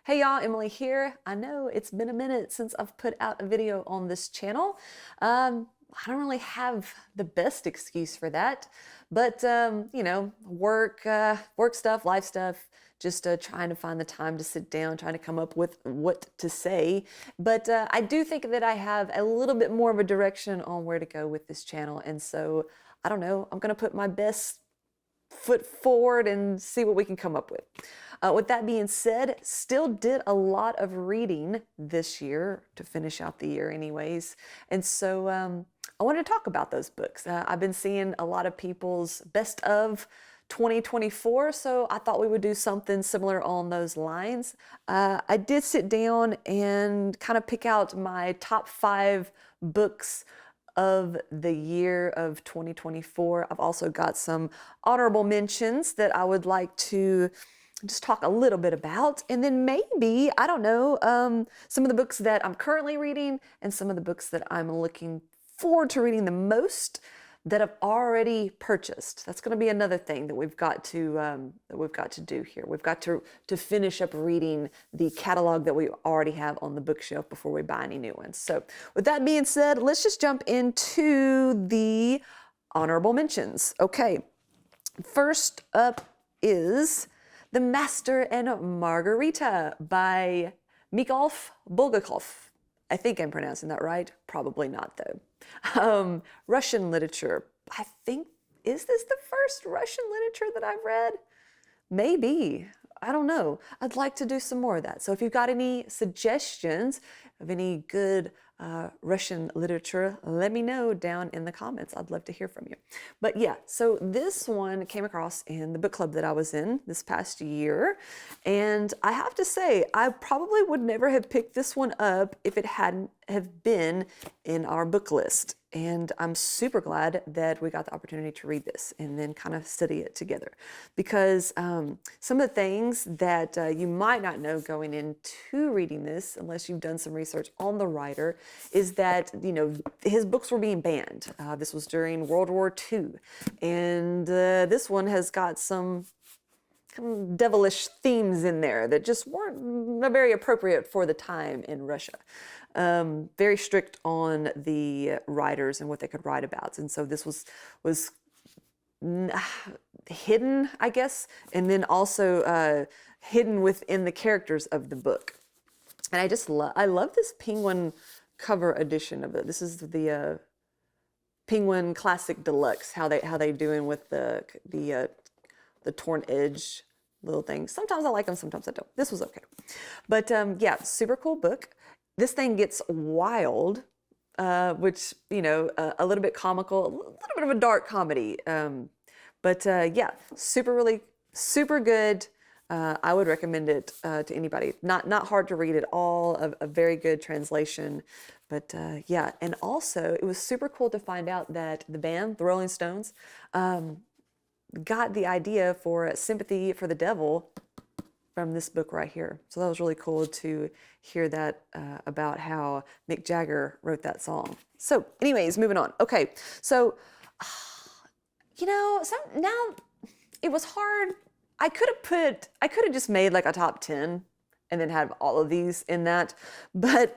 Hey y'all, Emily here. I know it's been a minute since I've put out a video on this channel. I don't really have the best excuse for that, but work stuff, life stuff, just trying to find the time to sit down, trying to come up with what to say. But I do think that I have a little bit more of a direction on where to go with this channel. And so, I don't know, I'm gonna put my best foot forward and see what we can come up with. With that being said, still did a lot of reading this year to finish out the year anyways. And so I wanted to talk about those books. I've been seeing a lot of people's best of 2024, so I thought we would do something similar on those lines. I did sit down and kind of pick out my top 5 books of the year of 2024. I've also got some honorable mentions that I would like to just talk a little bit about. And then maybe, I don't know, some of the books that I'm currently reading and some of the books that I'm looking forward to reading the most that I've already purchased. That's going to be another thing that we've got to do here. We've got to finish up reading the catalog that we already have on the bookshelf before we buy any new ones. So with that being said, let's just jump into the honorable mentions. Okay, first up is The Master and Margarita by Mikhail Bulgakov. I think I'm pronouncing that right. Probably not, though. Russian literature. I think, is this the first Russian literature that I've read? Maybe. I don't know. I'd like to do some more of that. So if you've got any suggestions of any good Russian literature, let me know down in the comments. I'd love to hear from you. But yeah, so this one came across in the book club that I was in this past year. And I have to say, I probably would never have picked this one up if it hadn't have been in our book list. And I'm super glad that we got the opportunity to read this and then kind of study it together. Because some of the things that you might not know going into reading this, unless you've done some research on the writer, is that, his books were being banned. This was during World War II. And this one has got some kind of devilish themes in there that just weren't very appropriate for the time in Russia. Very strict on the writers and what they could write about. And so this was hidden, I guess, and then also hidden within the characters of the book. And I love this Penguin cover edition of it. This is the Penguin Classic Deluxe. How they doing with the torn edge little things. Sometimes I like them, sometimes I don't. This was okay. But yeah, super cool book. This thing gets wild, which, a little bit comical, a little bit of a dark comedy. But yeah, super good. I would recommend it to anybody. Not hard to read at all, a very good translation. But yeah, and also it was super cool to find out that the band, the Rolling Stones, got the idea for Sympathy for the Devil from this book right here. So that was really cool to hear that about how Mick Jagger wrote that song. So anyways, moving on. Okay, so, now it was hard. I could have just made like a top 10 and then have all of these in that. But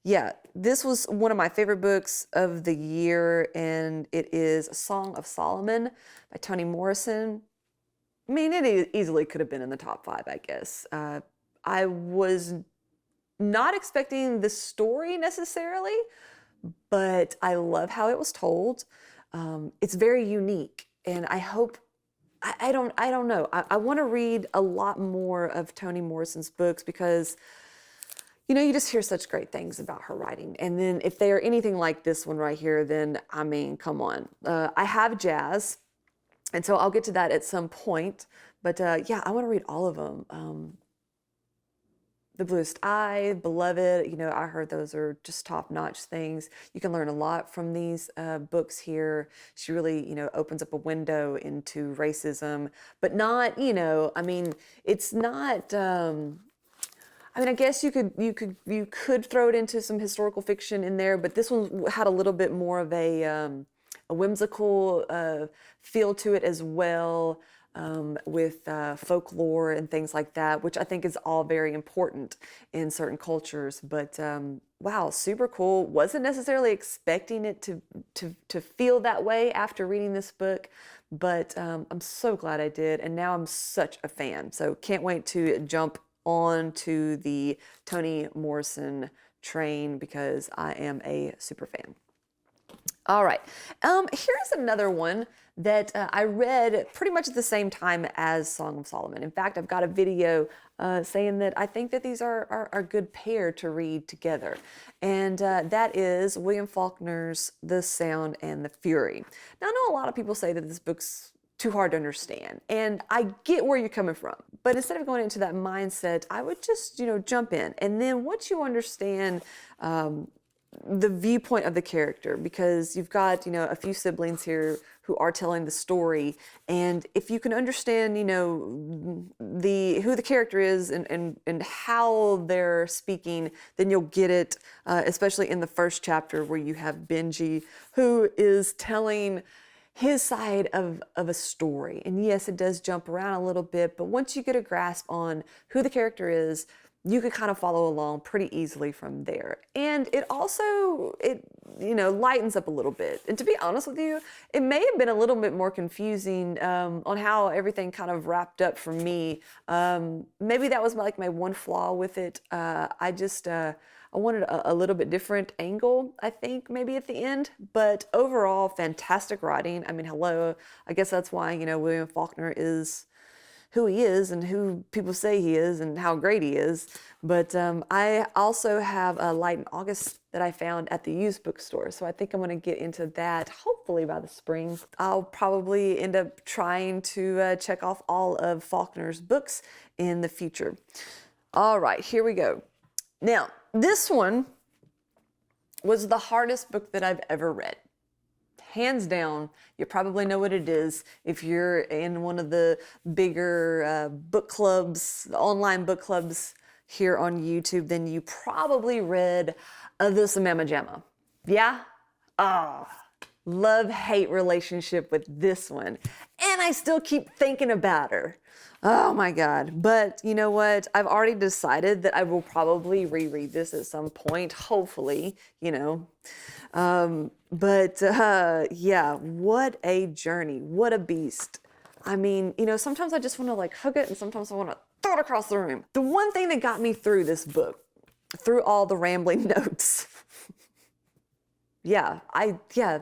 yeah, this was one of my favorite books of the year, and it is A Song of Solomon by Toni Morrison. I mean, it easily could have been in the top 5, I guess. I was not expecting the story necessarily, but I love how it was told. It's very unique, and I hope, I don't know. I want to read a lot more of Toni Morrison's books because, you just hear such great things about her writing. And then if they are anything like this one right here, then, I mean, come on. I have Jazz, and so I'll get to that at some point. But yeah, I want to read all of them. The Bluest Eye, Beloved, I heard those are just top-notch things. You can learn a lot from these books here. She really, opens up a window into racism, but not, I mean, it's not, I guess you could throw it into some historical fiction in there, but this one had a little bit more of a whimsical feel to it as well. with folklore and things like that, which I think is all very important in certain cultures. But wow, super cool. Wasn't necessarily expecting it to feel that way after reading this book, but I'm so glad I did, and now I'm such a fan. So can't wait to jump on to the Toni Morrison train because I am a super fan. All right. Here's another one that I read pretty much at the same time as Song of Solomon. In fact, I've got a video saying that I think that these are a good pair to read together. And that is William Faulkner's The Sound and the Fury. Now, I know a lot of people say that this book's too hard to understand, and I get where you're coming from. But instead of going into that mindset, I would just, jump in. And then once you understand the viewpoint of the character, because you've got a few siblings here who are telling the story, and if you can understand who the character is and how they're speaking, then you'll get it, especially in the first chapter where you have Benji who is telling his side of a story. And yes, it does jump around a little bit, but once you get a grasp on who the character is, you could kind of follow along pretty easily from there. And it also, lightens up a little bit. And to be honest with you, it may have been a little bit more confusing on how everything kind of wrapped up for me. Maybe that was like my one flaw with it. I wanted a little bit different angle, I think, maybe at the end. But overall, fantastic writing. I mean, hello. I guess that's why, William Faulkner is who he is and who people say he is and how great he is. But I also have a Light in August that I found at the used bookstore. So I think I'm going to get into that hopefully by the spring. I'll probably end up trying to check off all of Faulkner's books in the future. All right, here we go. Now, this one was the hardest book that I've ever read. Hands down, you probably know what it is. If you're in one of the bigger book clubs, online book clubs here on YouTube, then you probably read The Mama Jamma. Yeah? Love-hate relationship with this one. And I still keep thinking about her. Oh my God. But you know what? I've already decided that I will probably reread this at some point, hopefully, yeah, what a journey. What a beast. I mean, sometimes I just want to hug it, and sometimes I want to throw it across the room. The one thing that got me through this book, through all the rambling notes, they're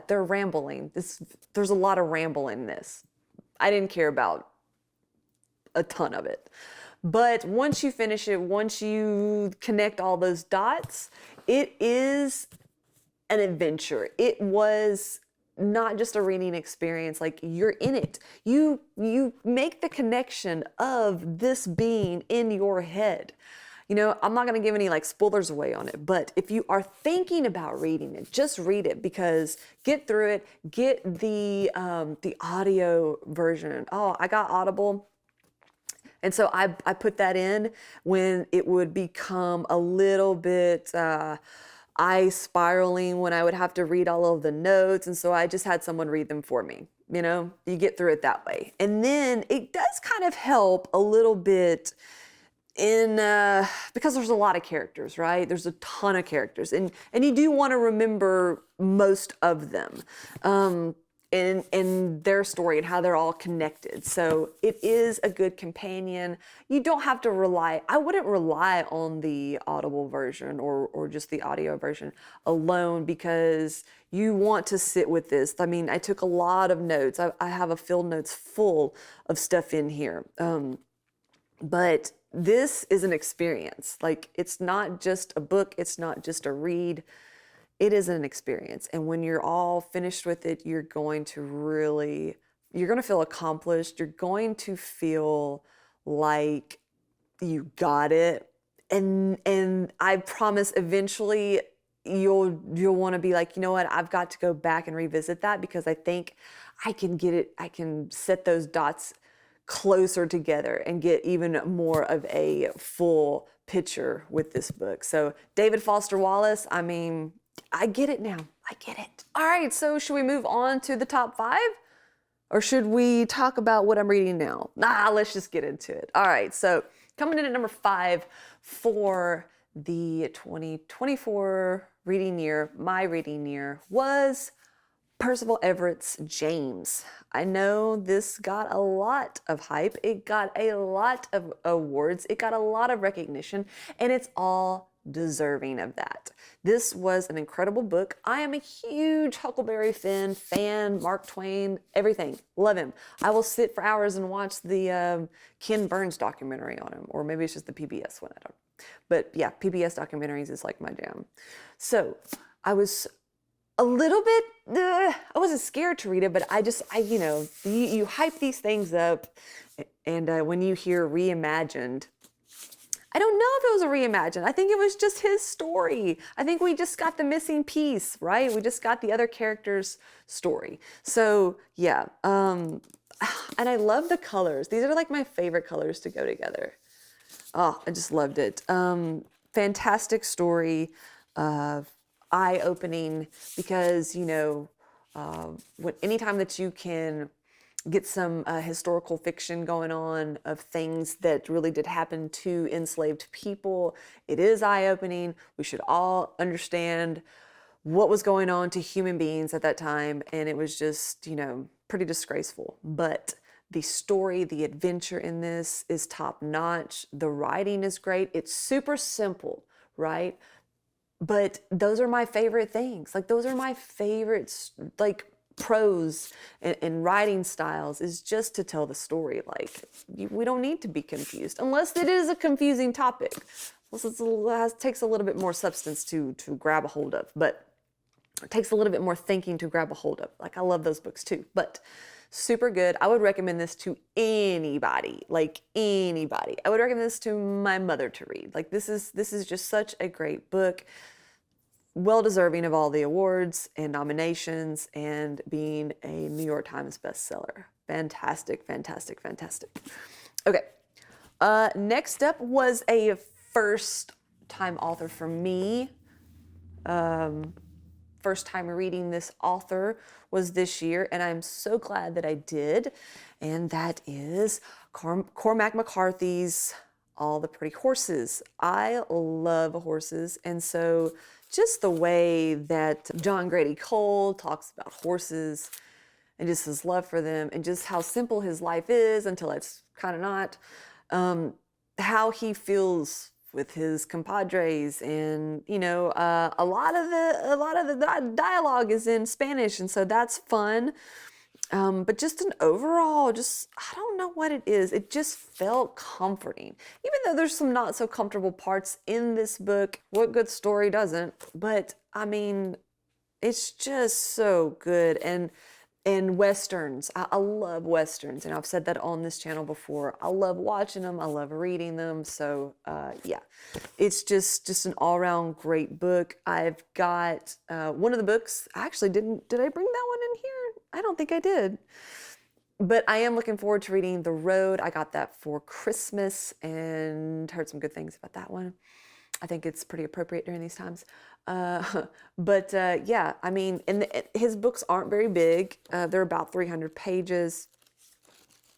rambling. There's a lot of ramble in this. I didn't care about a ton of it. But once you finish it, once you connect all those dots, it is an adventure. It was not just a reading experience, you're in it. You make the connection of this being in your head. I'm not going to give any spoilers away on it, but if you are thinking about reading it, just read it, because get through it, get the audio version. Oh, I got Audible. And so I put that in when it would become a little bit eye spiraling, when I would have to read all of the notes. And so I just had someone read them for me. You get through it that way. And then it does kind of help a little bit in because there's a lot of characters, right? There's a ton of characters, and you do want to remember most of them. In their story and how they're all connected. So it is a good companion. You don't have to I wouldn't rely on the Audible version or just the audio version alone, because you want to sit with this. I mean, I took a lot of notes. I have a field notes full of stuff in here. But this is an experience. It's not just a book. It's not just a read. It is an experience. And when you're all finished with it, you're going to feel accomplished. You're going to feel like you got it. And I promise eventually you'll want to be like, you know what, I've got to go back and revisit that, because I think I can get it. I can set those dots closer together and get even more of a full picture with this book. So David Foster Wallace, I mean, I get it now. I get it. All right, so should we move on to the top 5? Or should we talk about what I'm reading now? Nah, let's just get into it. All right, so coming in at number 5 for the 2024 reading year, my reading year, was Percival Everett's James. I know this got a lot of hype. It got a lot of awards. It got a lot of recognition, and it's all deserving of that. This was an incredible book. I am a huge Huckleberry Finn fan, Mark Twain, everything. Love him. I will sit for hours and watch the Ken Burns documentary on him, or maybe it's just the PBS one. I don't know. But yeah, PBS documentaries is like my jam. So I was a little bit, I wasn't scared to read it, but you hype these things up, and when you hear reimagined, I don't know if it was a reimagined. I think it was just his story. I think we just got the missing piece, right? We just got the other character's story. So yeah, and I love the colors. These are like my favorite colors to go together. Oh, I just loved it. Fantastic story, eye-opening, because anytime that you can get some historical fiction going on of things that really did happen to enslaved people, it is eye-opening. We should all understand what was going on to human beings at that time, and it was just pretty disgraceful. But the story, the adventure in this is top-notch. The writing is great. It's super simple, right? But those are my favorite things. Like, those are my favorites, like prose and writing styles, is just to tell the story. Like, we don't need to be confused unless it is a confusing topic. Unless it takes a little bit more substance to grab a hold of, but it takes a little bit more thinking to grab a hold of. Like, I love those books too, but super good. I would recommend this to anybody, like anybody. I would recommend this to my mother to read. Like, this is just such a great book. Well deserving of all the awards and nominations, and being a New York Times bestseller. Fantastic, fantastic, fantastic. Okay, next up was a first-time author for me. First time reading this author was this year, and I'm so glad that I did, and that is Cormac McCarthy's All the Pretty Horses. I love horses, and so just the way that John Grady Cole talks about horses and just his love for them, and just how simple his life is until it's kind of not, how he feels with his compadres, and a lot of the dialogue is in Spanish, and so that's fun. But just an overall, I don't know what it is. It just felt comforting. Even though there's some not so comfortable parts in this book. What good story doesn't? But I mean, it's just so good. And Westerns, I love Westerns, and I've said that on this channel before. I love watching them. I love reading them. So yeah, it's just an all-around great book. I've got one of the books. I actually did I bring that one in here? I don't think I did. But I am looking forward to reading The Road. I got that for Christmas and heard some good things about that one. I think it's pretty appropriate during these times. Yeah, I mean, his books aren't very big. They're about 300 pages.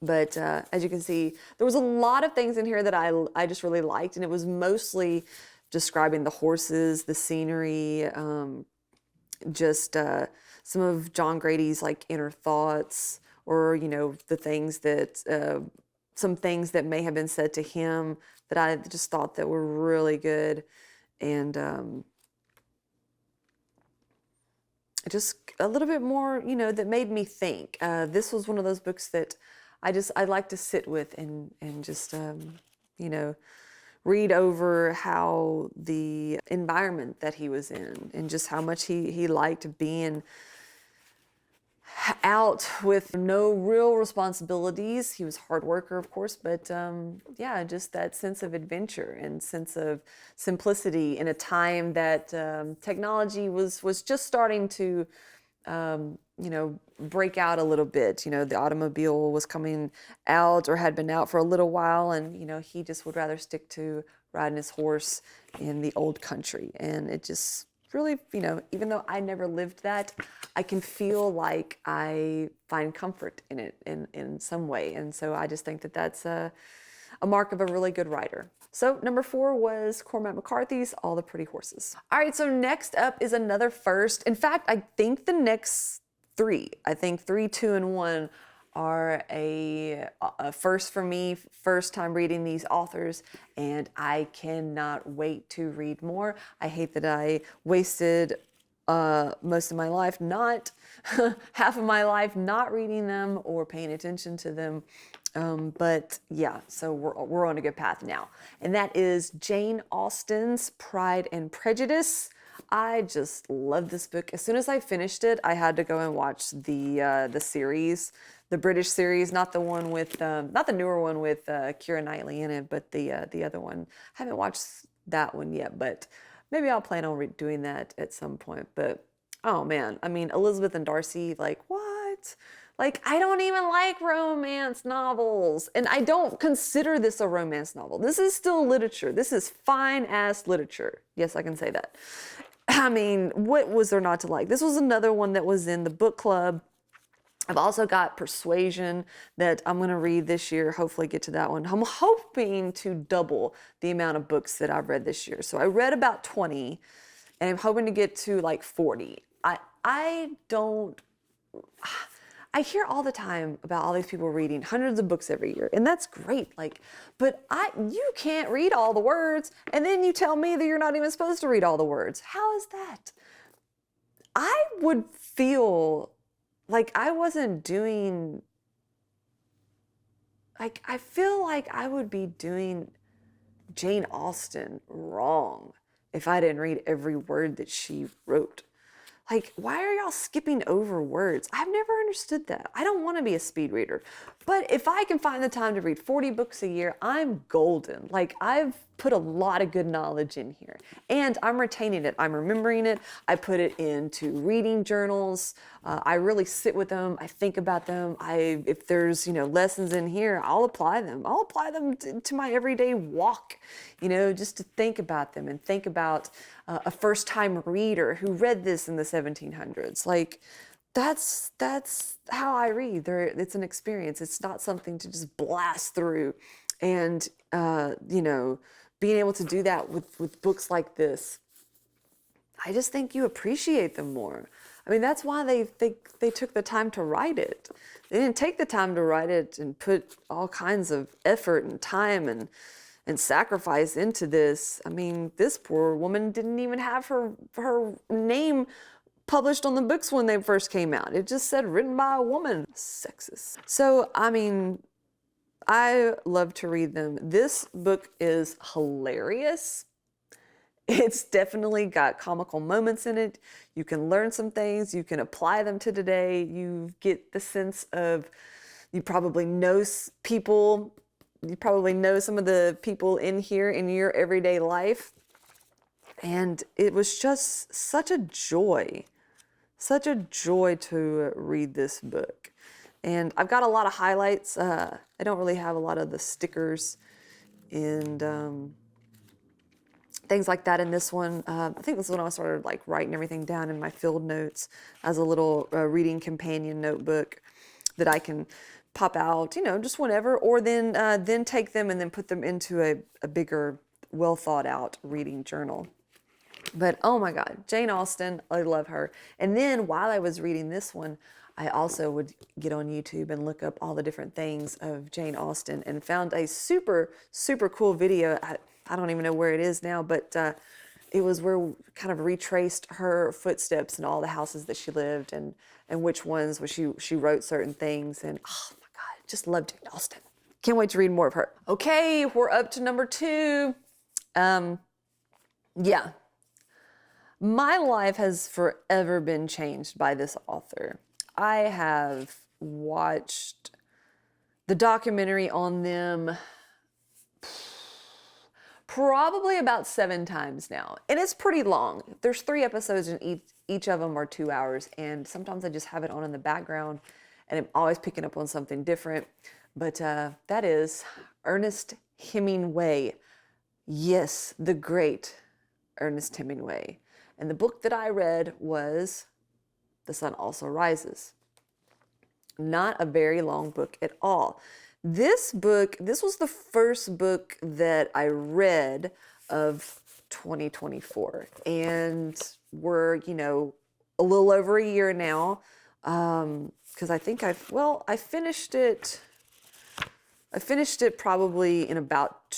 But as you can see, there was a lot of things in here that I just really liked, and it was mostly describing the horses, the scenery, some of John Grady's like inner thoughts, or the things that some things that may have been said to him that I just thought that were really good, and just a little bit more, that made me think. This was one of those books that I like to sit with and just read over how the environment that he was in, and just how much he liked being out with no real responsibilities. He was a hard worker, of course, but yeah, just that sense of adventure and sense of simplicity in a time that technology was just starting to break out a little bit. The automobile was coming out, or had been out for a little while, and he just would rather stick to riding his horse in the old country. And it just really, even though I never lived that, I can feel like I find comfort in it in some way. And so I just think that that's a mark of a really good writer. So number 4 was Cormac McCarthy's All the Pretty Horses. All right, so next up is another first. In fact, I think the next 3, I think 3, 2, and 1 are a first for me, first time reading these authors, and I cannot wait to read more. I hate that I wasted most of my life, not half of my life, not reading them or paying attention to them. But yeah, so we're on a good path now. And that is Jane Austen's Pride and Prejudice. I just love this book. As soon as I finished it, I had to go and watch the series, the British series, not the one with, not the newer one with Keira Knightley in it, but the other one. I haven't watched that one yet, but maybe I'll plan on doing that at some point. But oh man, I mean, Elizabeth and Darcy, like what? Like, I don't even like romance novels. And I don't consider this a romance novel. This is still literature. This is fine-ass literature. Yes, I can say that. I mean, what was there not to like? This was another one that was in the book club. I've also got Persuasion that I'm going to read this year, hopefully get to that one. I'm hoping to double the amount of books that I've read this year. So I read about 20, and I'm hoping to get to like 40. I hear all the time about all these people reading hundreds of books every year, and that's great. But you can't read all the words, and then you tell me that you're not even supposed to read all the words. How is that? I would feel like I wasn't doing, I feel like I would be doing Jane Austen wrong if I didn't read every word that she wrote. Like, why are y'all skipping over words? I've never understood that. I don't want to be a speed reader. But if I can find the time to read 40 books a year, I'm golden. Like, I've put a lot of good knowledge in here. And I'm retaining it. I'm remembering it. I put it into reading journals. I really sit with them. I think about them. If there's, lessons in here, I'll apply them. I'll apply them to my everyday walk, just to think about them and think about a first-time reader who read this in the 1700s. Like, that's how I read. It's an experience. It's not something to just blast through. And, being able to do that with books like this, I just think you appreciate them more. I mean, that's why they took the time to write it. They didn't take the time to write it and put all kinds of effort and time and sacrifice into this. I mean, this poor woman didn't even have her name published on the books when they first came out. It just said written by a woman. Sexist. So, I mean, I love to read them. This book is hilarious. It's definitely got comical moments in it. You can learn some things. You can apply them to today. You get the sense of, you probably know people. You probably know some of the people in here in your everyday life. And it was just such a joy to read this book. And I've got a lot of highlights. I don't really have a lot of the stickers and things like that in this one. I think this is when I started writing everything down in my field notes as a little reading companion notebook that I can pop out, just whenever, or then take them and then put them into a bigger, well thought out reading journal. But oh my God, Jane Austen, I love her. And then while I was reading this one, I also would get on YouTube and look up all the different things of Jane Austen and found a super, super cool video. I don't even know where it is now, but it was where we kind of retraced her footsteps and all the houses that she lived and which ones where she wrote certain things. And oh my God, just love Jane Austen. Can't wait to read more of her. Okay, we're up to number 2. Yeah. My life has forever been changed by this author. I have watched the documentary on them probably about 7 times now. And it's pretty long. There's 3 episodes and each of them are 2 hours. And sometimes I just have it on in the background and I'm always picking up on something different. But that is Ernest Hemingway. Yes, the great Ernest Hemingway. And the book that I read was The Sun Also Rises. Not a very long book at all. This was the first book that I read of 2024. And we're, a little over a year now. Because I think I finished it. I finished it probably in about,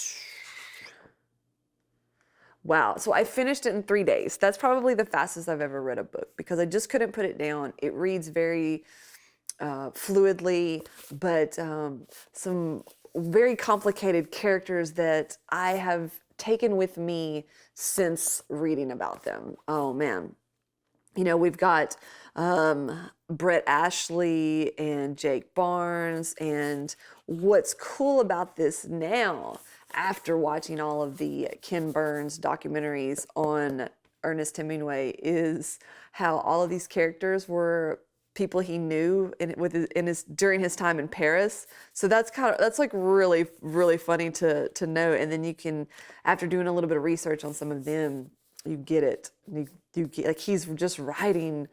wow. So I finished it in 3 days. That's probably the fastest I've ever read a book because I just couldn't put it down. It reads very fluidly, but some very complicated characters that I have taken with me since reading about them. Oh man. We've got Brett Ashley and Jake Barnes. And what's cool about this now, after watching all of the Ken Burns documentaries on Ernest Hemingway, is how all of these characters were people he knew during his time in Paris. So that's like really, really funny to know. And then you can, after doing a little bit of research on some of them, you get it. You get, like, he's just writing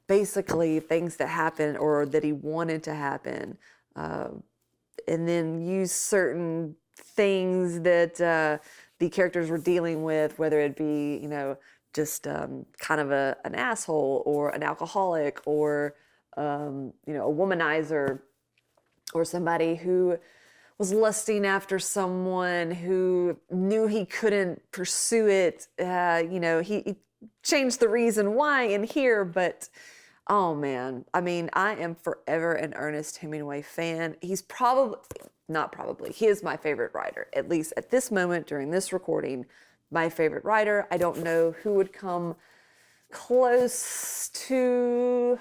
basically things that happened or that he wanted to happen, and then use certain things that the characters were dealing with, whether it be, just kind of an asshole or an alcoholic or, a womanizer or somebody who was lusting after someone who knew he couldn't pursue it. He changed the reason why in here, but oh man, I mean, I am forever an Ernest Hemingway fan. He is my favorite writer, at least at this moment during this recording, my favorite writer. I don't know who would come close to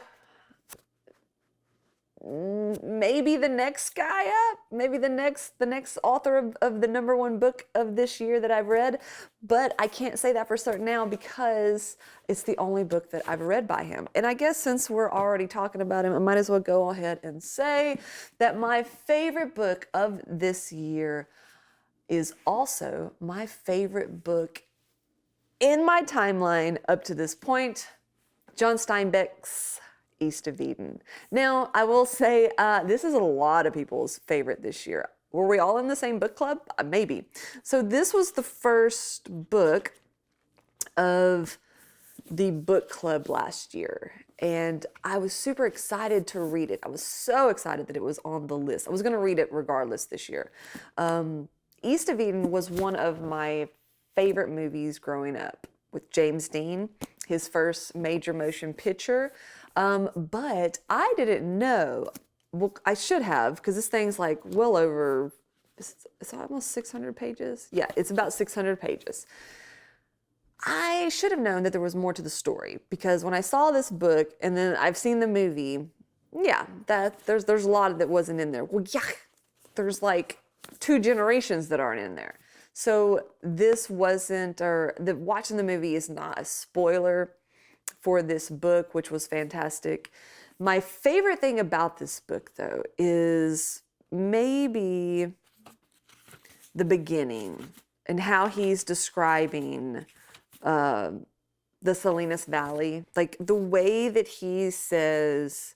maybe the next guy up, maybe the next author of the number one book of this year that I've read, but I can't say that for certain now because it's the only book that I've read by him. And I guess since we're already talking about him, I might as well go ahead and say that my favorite book of this year is also my favorite book in my timeline up to this point, John Steinbeck's East of Eden. Now, I will say this is a lot of people's favorite this year. Were we all in the same book club? Maybe. So this was the first book of the book club last year, and I was super excited to read it. I was so excited that it was on the list. I was going to read it regardless this year. East of Eden was one of my favorite movies growing up with James Dean, his first major motion picture. But I didn't know, well, I should have, because this thing's like well over, it's almost 600 pages. Yeah, it's about 600 pages. I should have known that there was more to the story, because when I saw this book and then I've seen the movie, yeah, that there's a lot that wasn't in there. Well, yeah, there's like 2 generations that aren't in there. So this wasn't, watching the movie is not a spoiler for this book, which was fantastic. My favorite thing about this book, though, is maybe the beginning and how he's describing the Salinas Valley, like the way that he says,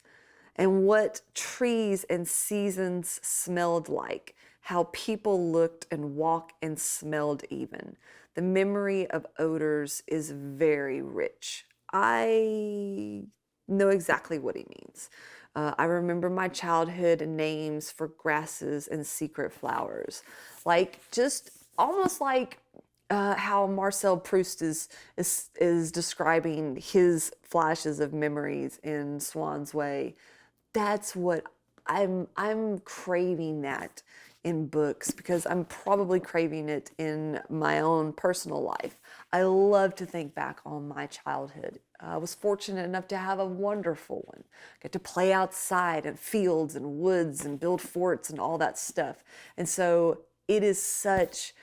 and what trees and seasons smelled like, how people looked and walked and smelled even. The memory of odors is very rich. I know exactly what he means. I remember my childhood names for grasses and secret flowers. Like, just almost like how Marcel Proust is describing his flashes of memories in Swan's Way. That's what I'm craving that in books, because I'm probably craving it in my own personal life. I love to think back on my childhood. I was fortunate enough to have a wonderful one. Get to play outside in fields and woods and build forts and all that stuff. And so it is such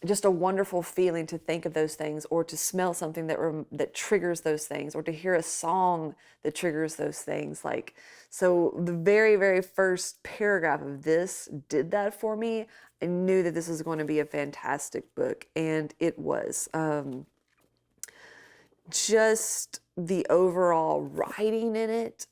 just a wonderful feeling to think of those things, or to smell something that triggers those things, or to hear a song that triggers those things. Like, so the very, very first paragraph of this did that for me. I knew that this was going to be a fantastic book, and it was. just the overall writing in it,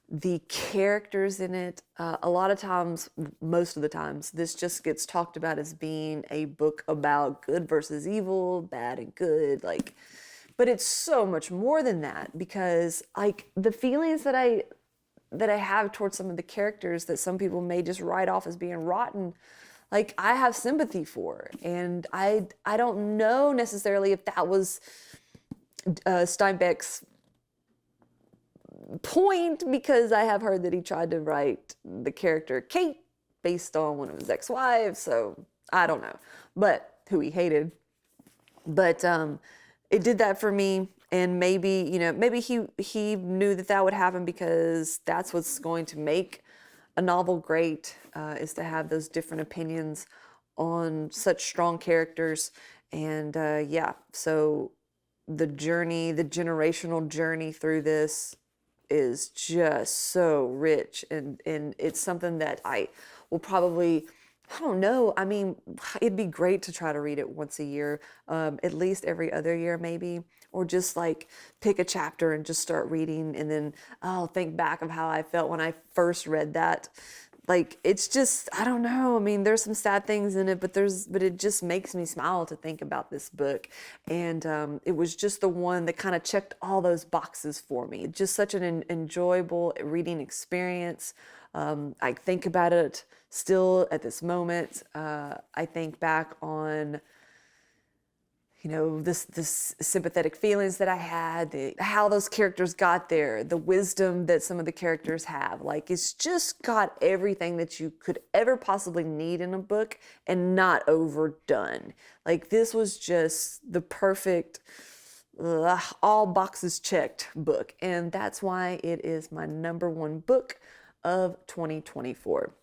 the characters in it. A lot of times, most of the times, this just gets talked about as being a book about good versus evil, bad and good, like, but it's so much more than that, because like the feelings that I have towards some of the characters that some people may just write off as being rotten, like I have sympathy for, and I don't know necessarily if that was Steinbeck's point, because I have heard that he tried to write the character Kate based on one of his ex-wives, so I don't know, but who he hated. But it did that for me, and maybe, you know, maybe he knew that that would happen, because that's what's going to make a novel great, is to have those different opinions on such strong characters. And yeah, so the journey, the generational journey through this is just so rich, and it's something that I will probably, I don't know, I mean, it'd be great to try to read it once a year, at least every other year maybe, or just like pick a chapter and just start reading, and then I'll think back of how I felt when I first read that. Like, it's just, I don't know. I mean, there's some sad things in it, but it just makes me smile to think about this book. And it was just the one that kind of checked all those boxes for me. Just such an enjoyable reading experience. I think about it still at this moment. I think back on, you know, this sympathetic feelings that I had, how those characters got there, the wisdom that some of the characters have. Like, it's just got everything that you could ever possibly need in a book, and not overdone. Like, this was just the perfect, all boxes checked book. And that's why it is my number one book of 2024.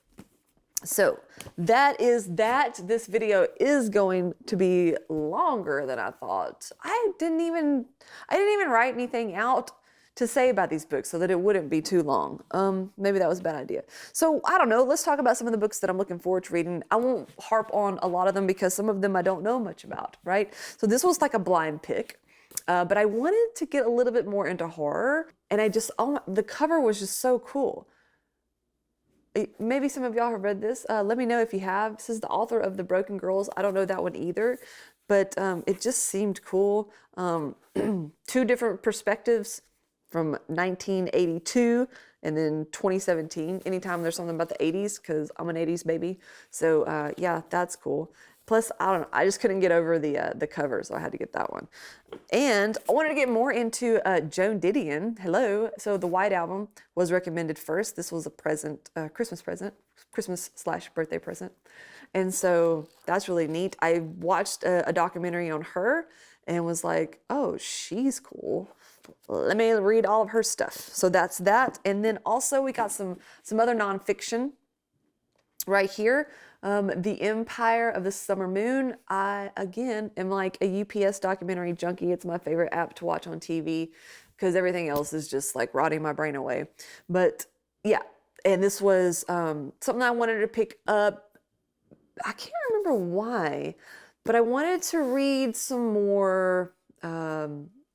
So that is that. This video is going to be longer than I thought. I didn't even write anything out to say about these books so that it wouldn't be too long. Maybe that was a bad idea. So I don't know. Let's talk about some of the books that I'm looking forward to reading. I won't harp on a lot of them because some of them I don't know much about, right? So this was like a blind pick. But I wanted to get a little bit more into horror, and the cover was just so cool. Maybe some of y'all have read this. Let me know if you have. This is the author of The Broken Girls. I don't know that one either, but it just seemed cool. Two different perspectives from 1982 and then 2017. Anytime there's something about the 80s, because I'm an 80s baby. So yeah, that's cool. Plus, I don't know, I just couldn't get over the cover, so I had to get that one. And I wanted to get more into Joan Didion. Hello. So the White Album was recommended first. This was a present, Christmas / birthday present. And so that's really neat. I watched a documentary on her and was like, oh, she's cool. Let me read all of her stuff. So that's that. And then also we got some other nonfiction right here. The Empire of the Summer Moon. I, again, am like a UPS documentary junkie. It's my favorite app to watch on TV because everything else is just like rotting my brain away. But yeah, and this was something I wanted to pick up. I can't remember why, but I wanted to read some more,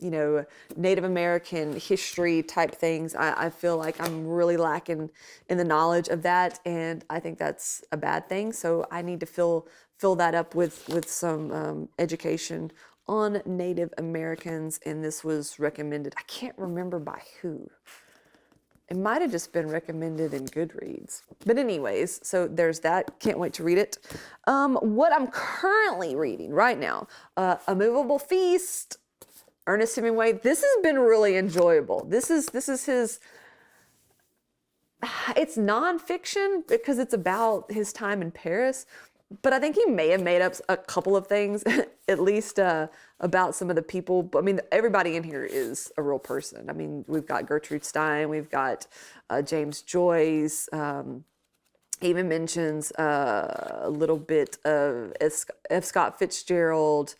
you know, Native American history type things. I feel like I'm really lacking in the knowledge of that, and I think that's a bad thing. So I need to fill that up with some education on Native Americans, and this was recommended. I can't remember by who. It might have just been recommended in Goodreads. But anyways, so there's that. Can't wait to read it. What I'm currently reading right now, A Movable Feast, Ernest Hemingway. This has been really enjoyable. This is his, it's nonfiction because it's about his time in Paris, but I think he may have made up a couple of things, at least about some of the people. I mean, everybody in here is a real person. I mean, we've got Gertrude Stein, we've got James Joyce, even mentions a little bit of F. Scott Fitzgerald.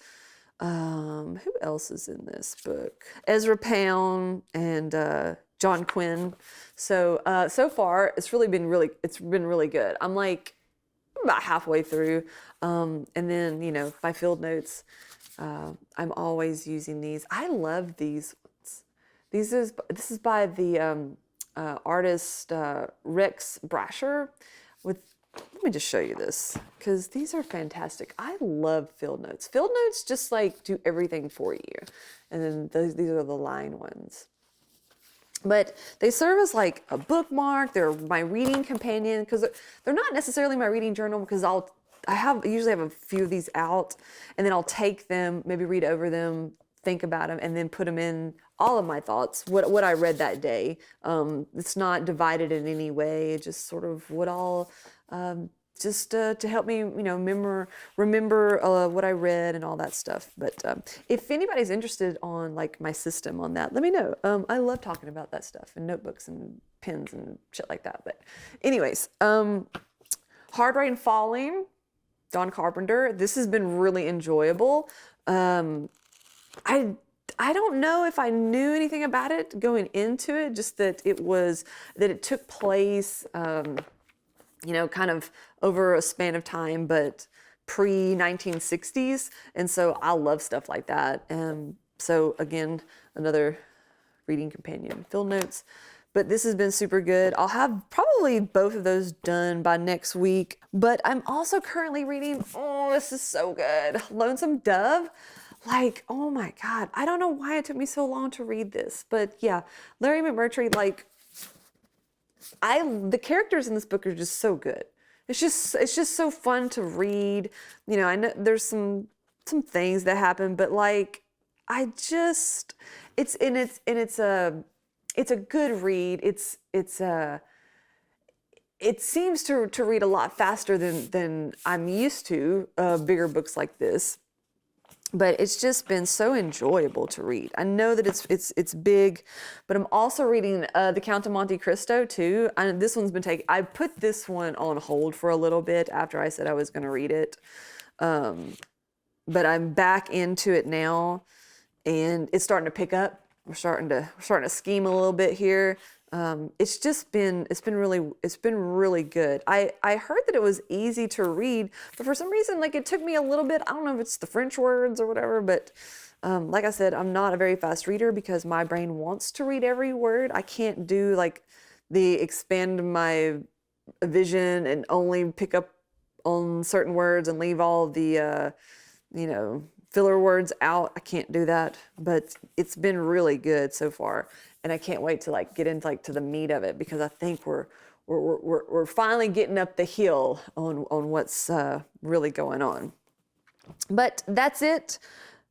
Who else is in this book? Ezra Pound and John Quinn. So so far it's been really good. I'm like about halfway through, and then, you know, my field notes. I'm always using these. I love these ones. This is by the artist Rex Brasher. Let me just show you this because these are fantastic. I love field notes. Field notes just like do everything for you, and then these are the line ones. But they serve as like a bookmark. They're my reading companion because they're not necessarily my reading journal because I usually have a few of these out, and then I'll take them, maybe read over them, think about them, and then put them in all of my thoughts, what I read that day. It's not divided in any way, just sort of what I'll, just to help me, remember what I read and all that stuff. But if anybody's interested on like my system on that, let me know. I love talking about that stuff and notebooks and pens and shit like that. But anyways, Hard Rain Falling, Don Carpenter. This has been really enjoyable. I don't know if I knew anything about it going into it, just that it took place, kind of over a span of time, but pre-1960s. And so I love stuff like that. And so again, another reading companion, field notes. But this has been super good. I'll have probably both of those done by next week. But I'm also currently reading, oh, this is so good, Lonesome Dove. Like, oh my God, I don't know why it took me so long to read this, but yeah, Larry McMurtry, like, the characters in this book are just so good. It's just so fun to read. I know there's some things that happen, but like, it's a good read. It seems to read a lot faster than I'm used to, bigger books like this. But it's just been so enjoyable to read. I know that it's big, but I'm also reading The Count of Monte Cristo too. This one's been I put this one on hold for a little bit after I said I was going to read it, but I'm back into it now, and it's starting to pick up. We're starting to scheme a little bit here. It's been really good. I heard that it was easy to read, but for some reason, like, it took me a little bit. I don't know if it's the French words or whatever, but like I said, I'm not a very fast reader because my brain wants to read every word. I can't do like the expand my vision and only pick up on certain words and leave all the filler words out. I can't do that, but it's been really good so far. And I can't wait to like get into like to the meat of it because I think we're finally getting up the hill on what's really going on. But that's it,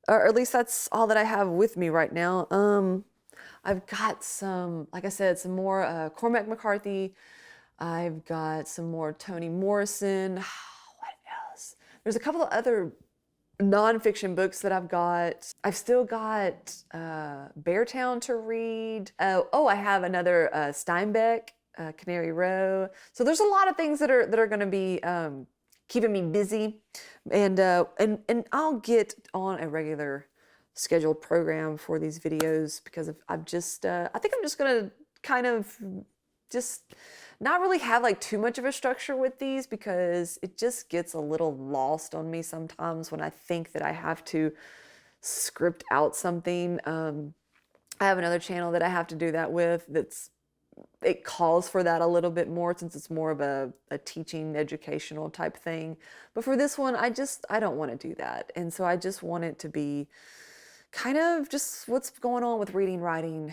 or at least that's all that I have with me right now. I've got like I said, some more Cormac McCarthy. I've got some more Toni Morrison. What else? There's a couple of other nonfiction books that I've got. I've still got Beartown to read. I have another Steinbeck, Canary Row. So there's a lot of things that are going to be keeping me busy, and I'll get on a regular scheduled program for these videos because I think I'm just gonna kind of just not really have like too much of a structure with these because it just gets a little lost on me sometimes when I think that I have to script out something. I have another channel that I have to do that with it calls for that a little bit more since it's more of a teaching educational type thing. But for this one, I don't want to do that. And so I just want it to be kind of just what's going on with reading, writing,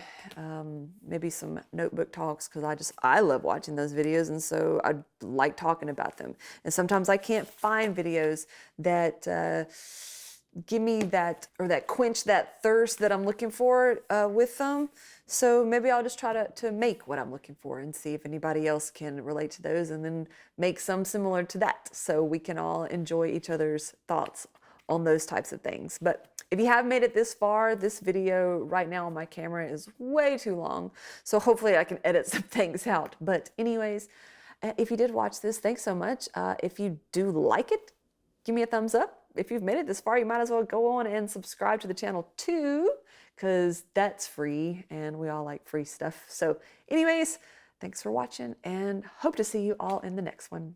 maybe some notebook talks because I love watching those videos, and so I like talking about them. And sometimes I can't find videos that give me that quench that thirst that I'm looking for with them. So maybe I'll just try to make what I'm looking for and see if anybody else can relate to those, and then make some similar to that so we can all enjoy each other's thoughts on those types of things. But if you have made it this far, this video right now on my camera is way too long. So hopefully I can edit some things out. But anyways, if you did watch this, thanks so much. If you do like it, give me a thumbs up. If you've made it this far, you might as well go on and subscribe to the channel too, because that's free and we all like free stuff. So anyways, thanks for watching and hope to see you all in the next one.